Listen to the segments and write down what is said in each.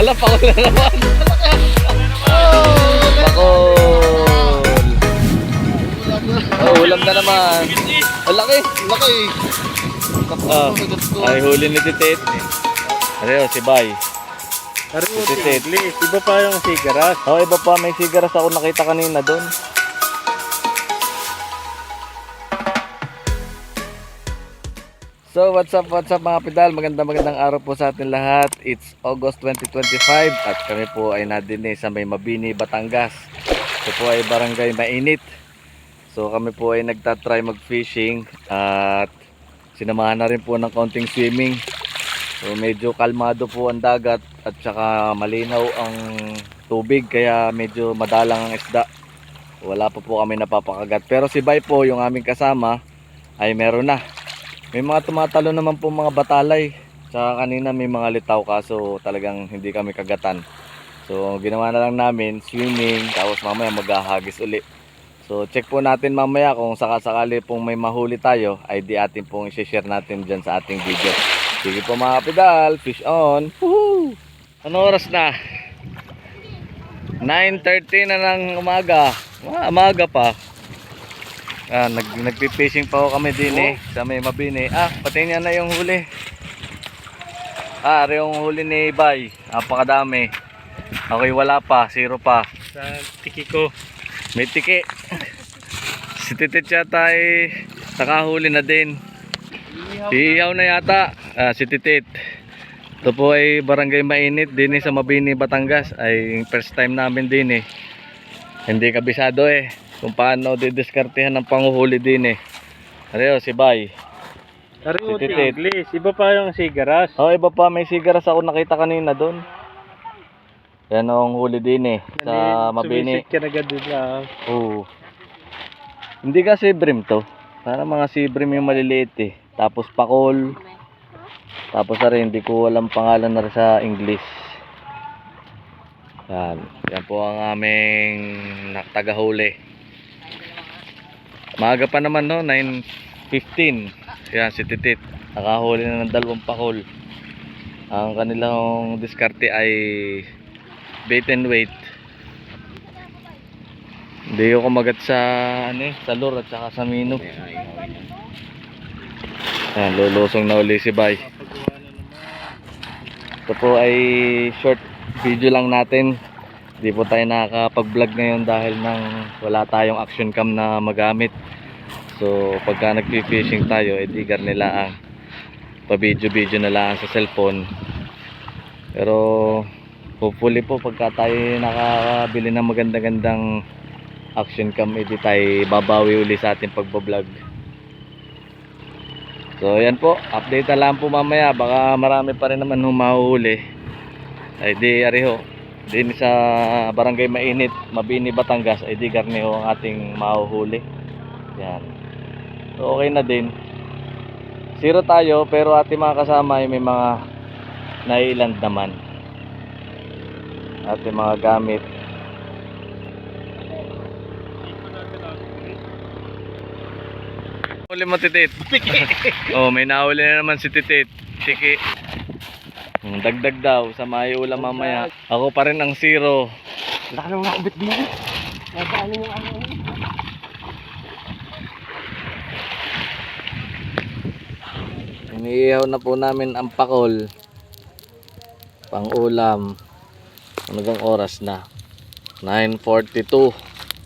Ala, pakul na naman. Oh, pakul. Oh, ulam na naman. Ang laki. Laki. Ay, huli ni Titit. Areo, si Bay. Titit. Iba pa yung sigaras. Oh, iba pa. May sigaras ako nakita kanina doon. So, what's up mga pedal? Magandang araw po sa atin lahat. It's August 2025 at kami po ay nadine sa may Mabini, Batangas. Ito po ay barangay Mainit. So, kami po ay nagtatry mag-fishing at sinamahan na rin po ng konting swimming. So, medyo kalmado po ang dagat at saka malinaw ang tubig kaya medyo madalang ang isda. Wala pa po kami napapakagat. Pero si Bay po, yung aming kasama, ay meron na. May mga tumatalo naman po mga batalay. Tsaka kanina may mga litaw kaso talagang hindi kami kagatan. So ginawa na lang namin swimming tapos mamaya maghahagis uli. So check po natin mamaya kung sakasakali pong may mahuli tayo ay di atin pong i-share natin dyan sa ating video. Sige po mga pedal, fish on. Woohoo! Ano oras na? 9:30 na ng umaga. Umaga pa. Nagpi-fishing pa ako kami din sa may Mabini. Pati niya na yung huli. Ari yung huli ni Bay. Napakadami. Okay, wala pa, zero pa. Sa tiki ko. May tiki. Si Titit yata ay nakahuli na din. Iihaw na yata. Si Titit. Ito po ay barangay Mainit din sa Mabini, Batangas. Ay first time namin din Hindi kabisado kung paano didiskartehan ng panguhuli din Areo, si Bay. Si Titit. Iba pa yung sigaras. Oh, iba pa. May sigaras ako nakita kanina doon. Yan ang huli din sa Mabini. Sumisik ka na agad lang. Oo. Hindi kasi brim to. Para mga sibrim yung maliliit Tapos pakol. Tapos rin, hindi ko alam pangalan na rin sa English. Yan po ang aming tagahuli. Maaga pa naman 9:15. Yan si Titit. Nakahuli na ng 2 pakol. Ang kanilang diskarte ay bait and weight. Hindi ako kumagat sa sa lure at saka sa mino. Yan, lulusong na uli si Bay. Ito po ay short video lang natin. Hindi po tayo nakakapag-vlog ngayon dahil wala tayong action cam na magamit. So pagka nagpi-fishing tayo, di nila ang pa-video na lang sa cellphone. Pero hopefully po pagka tayo nakakabili ng magandang action cam, di tayo babawi uli sa ating pagbablog. So yan po, update na lang po mamaya. Baka marami pa rin naman mahuhuli. Ay di ariho din sa barangay Mainit, Mabini, Batangas, ay di garniho ang ating mahuhuli. Yan. So okay na din. Zero tayo pero ating mga kasama ay may mga nailand naman. Ating mga gamit. Huli mo Titit. Oh, may nahuli na naman si Titit. Tiki. Dagdag daw sa may ulam mamaya. Ako pa rin ang zero. Laki nang nakabit din. Nadali mo ano. Iniihaw na po namin ang pakol. Pang ulam. Hanggang oras na. 9:42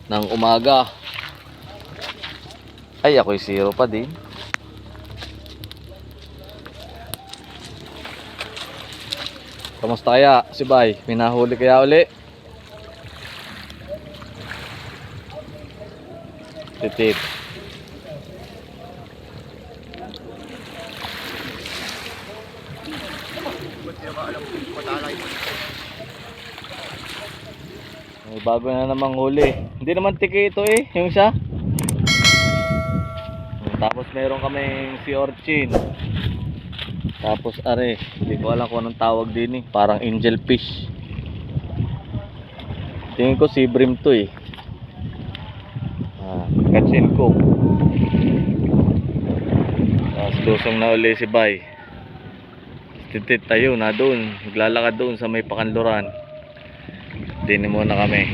ng umaga. Ay, ako'y zero pa din. Kamusta kaya si Bay? May nahuli kaya uli? Titit. May bago na namang huli. Hindi naman tiki ito yung isa. Tapos meron kaming sea urchin. Tapos hindi ko alam kung anong tawag din parang angel fish. Tingin ko sea bream to catch and cook. Tapos lusong na uli si Bay. Titit tayo na doon. Naglalakad doon sa may Pakanluran. Dini muna kami.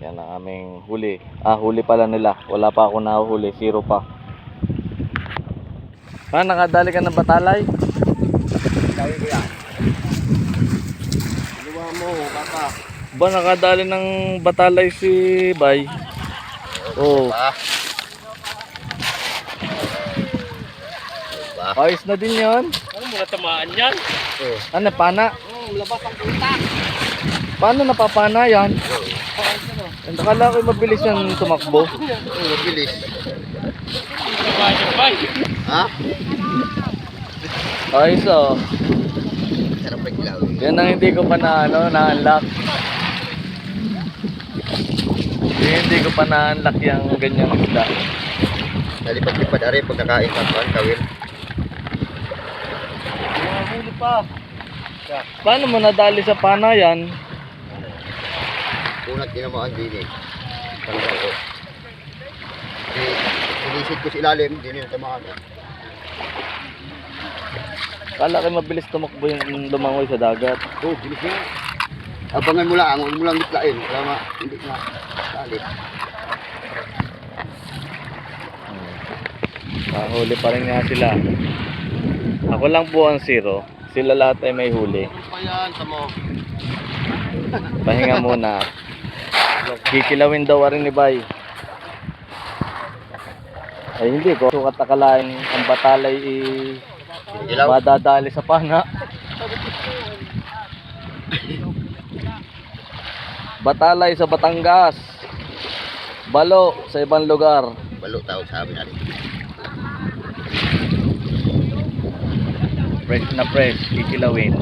Yan ang aming huli. Huli pala nila. Wala pa ako nahuhuli. 0 pa. Nakadali ka ng batalay? Dali ko yan. Luwa mo, baka. Ba, nakadali ng batalay si Bay? Oh. Ayos na din yan. Ano mo natamaan yan? Ano, pana? Labas ang puta. Paano napapana yan? Nakala ko mabilis yan tumakbo. Mabilis. Tamaan yung bay. Ha? Ayos oh. Sarap paglaw. Yan ang hindi ko pa na-unlock. Hindi ko pa na-unlock yung ganyang isda. Nalipad-lipad ari pag nakain sa pan kawil. Huli pa. Paano mo nadali sa pana yan? Unat tinamaan din eh. Talaga ko. Sinisid ko sa ilalim, hindi nila tamaan. Kala ko mabilis tumakbo yung lumangoy sa dagat. Oh, bilis nga. Abangan mo lang, huwag mo lang bitlain. Kaya hindi na tali. Huli pa rin nga sila. Ako lang po ang 0. Sila lahat ay may huli. Ano pa yan, tamo? Pahinga muna. Kikilawin daw rin ni Bay. Ay hindi ko. Sukat akalain ang batalay Ilaw? madadali sa pana. Batalay sa Batangas. Balo sa ibang lugar. Balo tawag sa amin ari. Fresh na fresh. Kikilawin.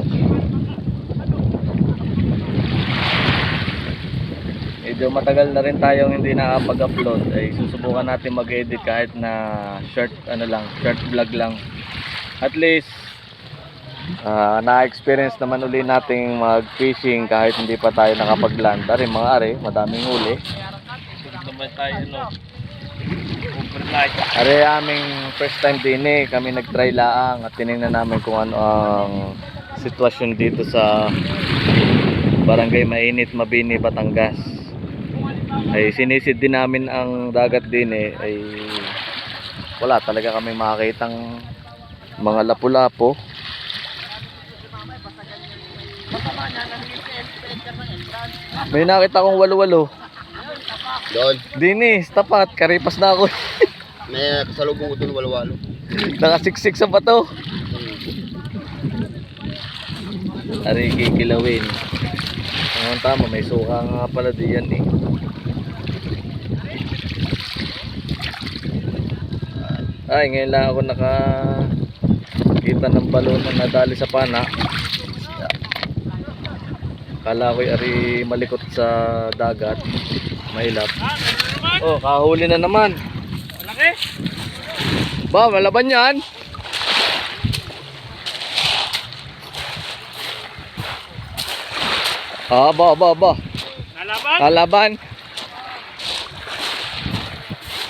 Medyo matagal na rin tayong hindi nakapag-upload. Ay susubukan natin mag-edit kahit na short vlog lang. At least na-experience naman uli nating mag-fishing kahit hindi pa tayo nakapag-land. Madaming huli. Naman tayo, no? Overnight. Aming first time din kami nag-try laang at tinignan namin kung ano ang sitwasyon dito sa Barangay Mainit, Mabini, Batangas. Ay sinisid din namin ang dagat din ay wala talaga kami makakitang mga lapu-lapo. May nakita kong walo-walo. Doon, Dini, tapat, karipas na ako. may kasalubong ko doon walawalo. Nakasiksik sa bato. Ari kikilawin. Ang tama, may suka nga pala diyan eh. Ay, ngayon lang ako nakakita ng balon na nadali sa pana. Kala ko'y ari malikot sa dagat. Mailap. Oh, kahuli na naman. Malaki. Ba, malaban yan. Ba. Nalaban? Kalaban.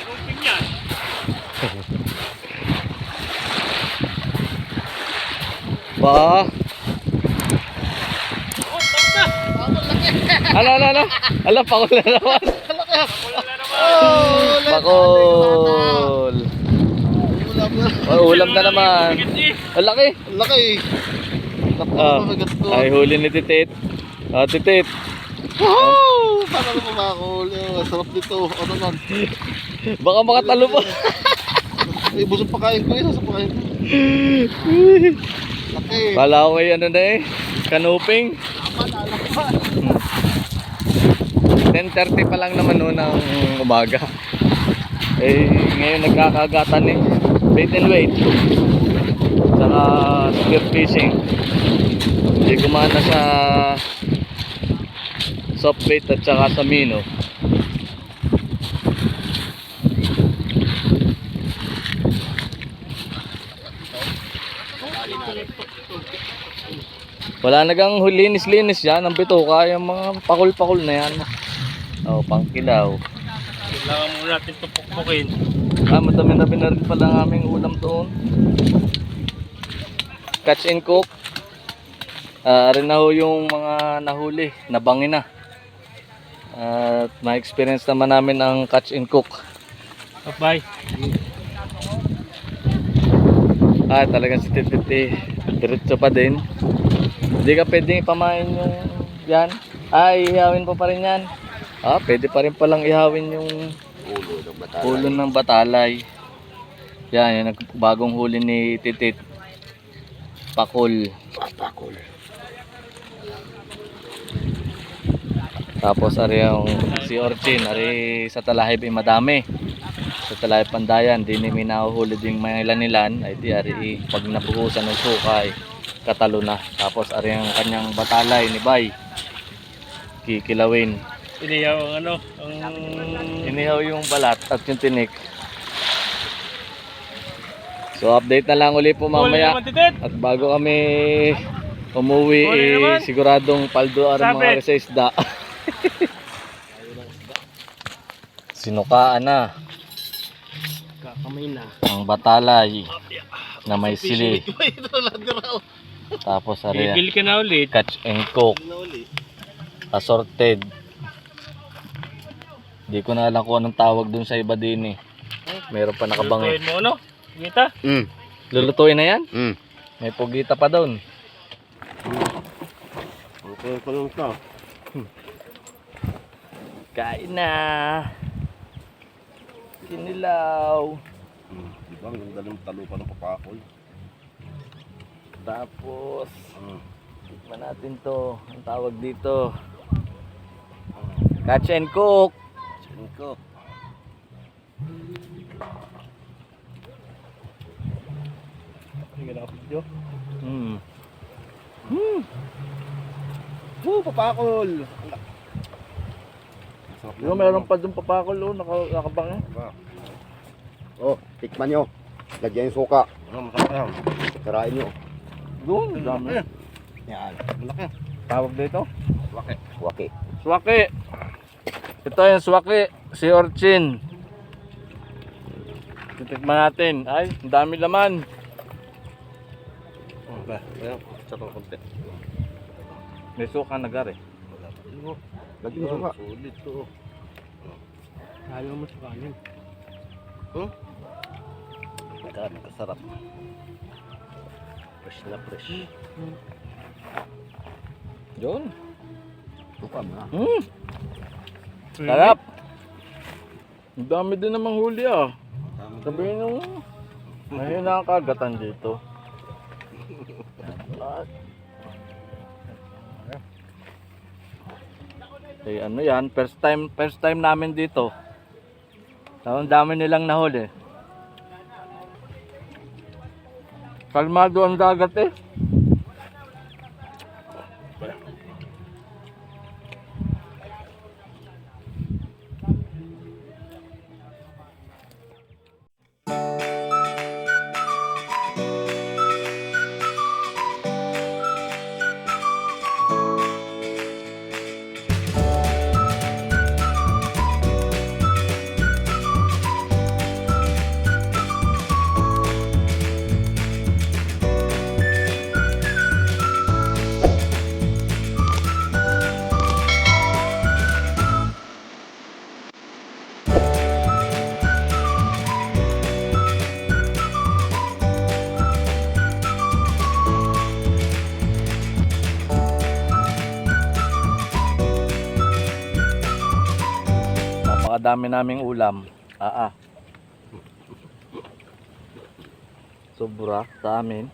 Lupin yan. Ba. Oh, top na. Ano? Ala, pakul na naman. Wala na naman. Pakul. Ulam na naman. Ang laki. Laki. Ay, huli ni Titit. Titit. Wow! Paano naman makakahuli? Sarap dito. Ano man? Baka makatalo pa. Busog pa kain ko yun. Sasapakain ko. Laki. Kala ko ano na kanuping. 10:30 pa lang naman noon ng umaga. Ngayon nagkakagatan bait and weight. Saka spear fishing. Hindi gumana sa soft bait at saka sa mino. Wala nagang linis-linis yan ang bituka, yung mga pakul-pakul na yan. Pangkilaw. Kailangan muna natin tupukpukin. Madami na rin pala ang aming ulam doon. catch and cook. Rin na ho yung mga nahuli, nabangin na. At ma-experience naman namin ang catch and cook. Bye. Talagang si Titi, diretso pa din. Hindi ka pwedeng ipamain yung yan. Ihawin pa rin yan. Pwede pa rin palang ihawin yung ulo ng batalay. Yan, yung bagong huli ni Titit. Pakol. Pakol. Tapos ari yung si Orchin, ari sa talahib ay madami. Sa talahib Pandayan, di ni minahuhuli ding mga ilan-ilan, ay di ari pag nabuhusan ng suka ay katalo na. Tapos ari ang kanyang batalay ni Bay. Kikilawin. Inihaw ang ano, ang... Inihaw yung balat at yung tinik. So update na lang uli po mamaya. Huli naman, Titit! At bago kami umuwi, Huli naman. siguradong paldo ang mga Sabit. sa isda. Sinukaan na Kakamay na. ang batalay na may sili. Tapos ari Bibili ka na ulit. catch and cook, assorted. Di ko na alam kung anong tawag dun sa iba din eh. Meron pa nakabango. Lutuin mo ano? Kita? Lulutuin na yan? Mm. May pugita pa doon. Okay ko lang to. Kain na. Kinilaw. Di ba? Ang ganda ng talo pa ng papakoy. Tapos, tikman natin to. Ang tawag dito. Catch and cook. Singko. Sige na video. Papakol. Yung meron pa dun papakol nakabang. Tikman nyo. Lagyan yung suka. Sarain nyo. Doon, dami. Yan. Malaki. Tawag dito? Waki. Swaki. Ito yung swaki. Si Orchin. Titikman natin. Ay, ang dami laman. Sarap konti. May suka na gari. Lagyan yung suka. Sulit to. Ayaw mo sa kanin. Kasarap. Fresh na fresh. Yun. Suka mo na. Sarap. Ang dami din namang huli ah. Sabihin nyo, mahina ang kagatan dito. Ano yan, first time namin dito. Ang dami nilang nahuli. Kalmado ang dagat eh. Napakadami naming ulam. Sobra sa amin.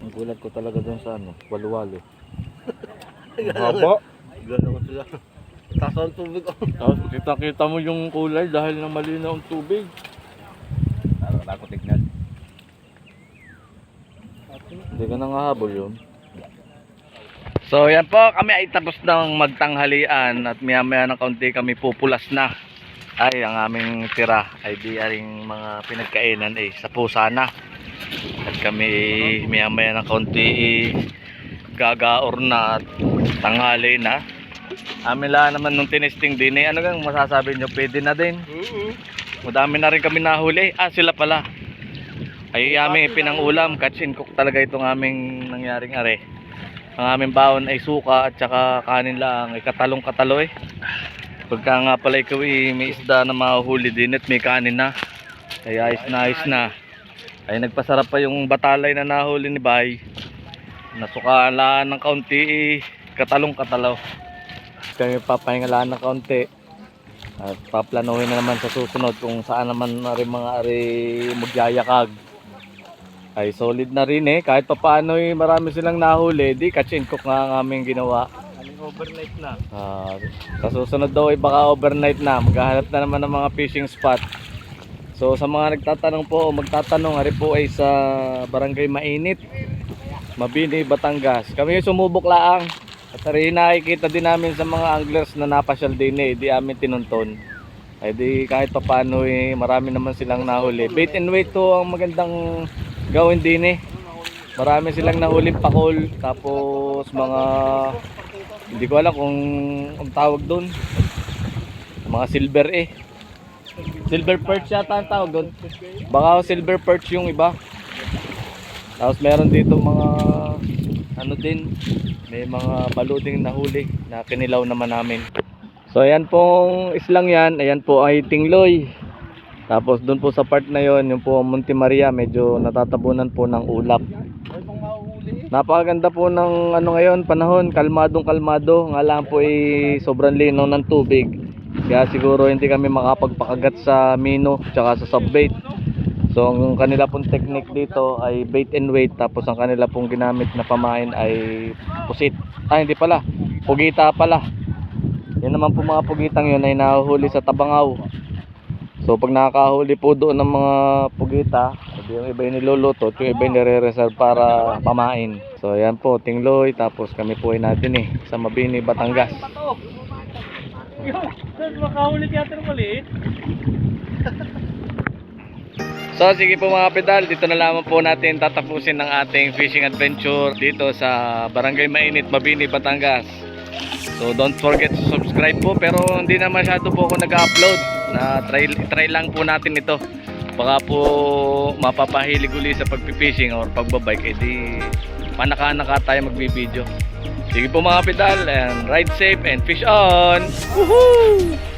Ang gulat ko talaga dun sa walu-walo. Ang haba. Gano'n ko sila. Taas ang tubig ko. Tapos kita mo yung kulay dahil ng malinaw ang tubig. Ako tignan. Hindi ka nang hahabol yun. So yan po, kami ay tapos ng magtanghalian at maya-maya ng kaunti kami pupulas na. Ay, ang aming tira ay di aring mga pinagkainan ay sa pusa na. At kami maya-maya ng kaunti gagaor na at tanghali na. Amin lang naman nung tinesting din eh. Ano kang masasabi nyo? Pwede na din. Madami na rin kami nahuli. Sila pala. ay aming pinangulam. Catch and cook talaga itong aming nangyaring are. Ang aming baon ay suka at saka kanin lang, ay katalong-katalo eh. Pagka nga pala ikaw may isda na mahuhuli din at may kanin na, ay ayos na. Ay nagpasarap pa yung batalay na nahuli ni Bay. Nasukalaan ng kaunti, katalong-katalaw. Kami papahingalaan ng kaunti. At paplanuhin na naman sa susunod kung saan naman na rin mga ari magyayakag. Ay solid na rin eh, kahit papaano marami silang nahuli, di catch and cook nga ang aming ginawa. Overnight na. Sa susunod daw ay baka overnight na, maghahanap na naman ng mga fishing spot. So sa mga nagtatanong po, magtatanong, ari po ay sa Barangay Mainit, Mabini, Batangas. Kami sumubok laang. At ari nakikita din namin sa mga anglers na napasyal din eh, di amin tinunton. Ay di kahit papaano marami naman silang nahuli. Bait and weight to ang magandang gawin din eh. Marami silang nahuling pakol, tapos mga hindi ko alam kung ang tawag doon. Mga silver eh. Silver perch yata ang tawag doon. Baka silver perch yung iba. Tapos meron dito mga ano din, may mga baluding nahuli na kinilaw naman namin. So ayan pong islang yan, ayan po ay tingloy. Tapos doon po sa part na yon, yung po Monte Maria, medyo natatabunan po ng ulap. Napakaganda po ng ano ngayon, panahon, kalmadong kalmado. Nga lang po sobrang linaw ng tubig. Kaya siguro hindi kami makapagpakagat sa mino tsaka sa subbait. So ang kanila pong technique dito ay bait and weight, tapos ang kanila pong ginamit na pamain ay pusit. Hindi pala, pugita pala. Yan naman po mga pugitang yun ay nahuhuli sa Tabangaw. So pag nakakahuli po doon ng mga pugita, yung iba yung niluluto, yung iba yung nire-reserve para pamain. So ayan po, tingloy, tapos kami po ay natin sa Mabini, Batangas. Makahuli yata ng maliit. So sige po mga pedal, dito na lamang po natin tatapusin ng ating fishing adventure dito sa Barangay Mainit, Mabini, Batangas. So don't forget to subscribe po, pero hindi na masyado po ako nag-upload. Try lang po natin ito. Baka po mapapahilig uli sa pagpipishing or pagbabike, edi panaka-naka tayo magbibideo. Sige po mga pedal, and ride safe and fish on! Woohoo!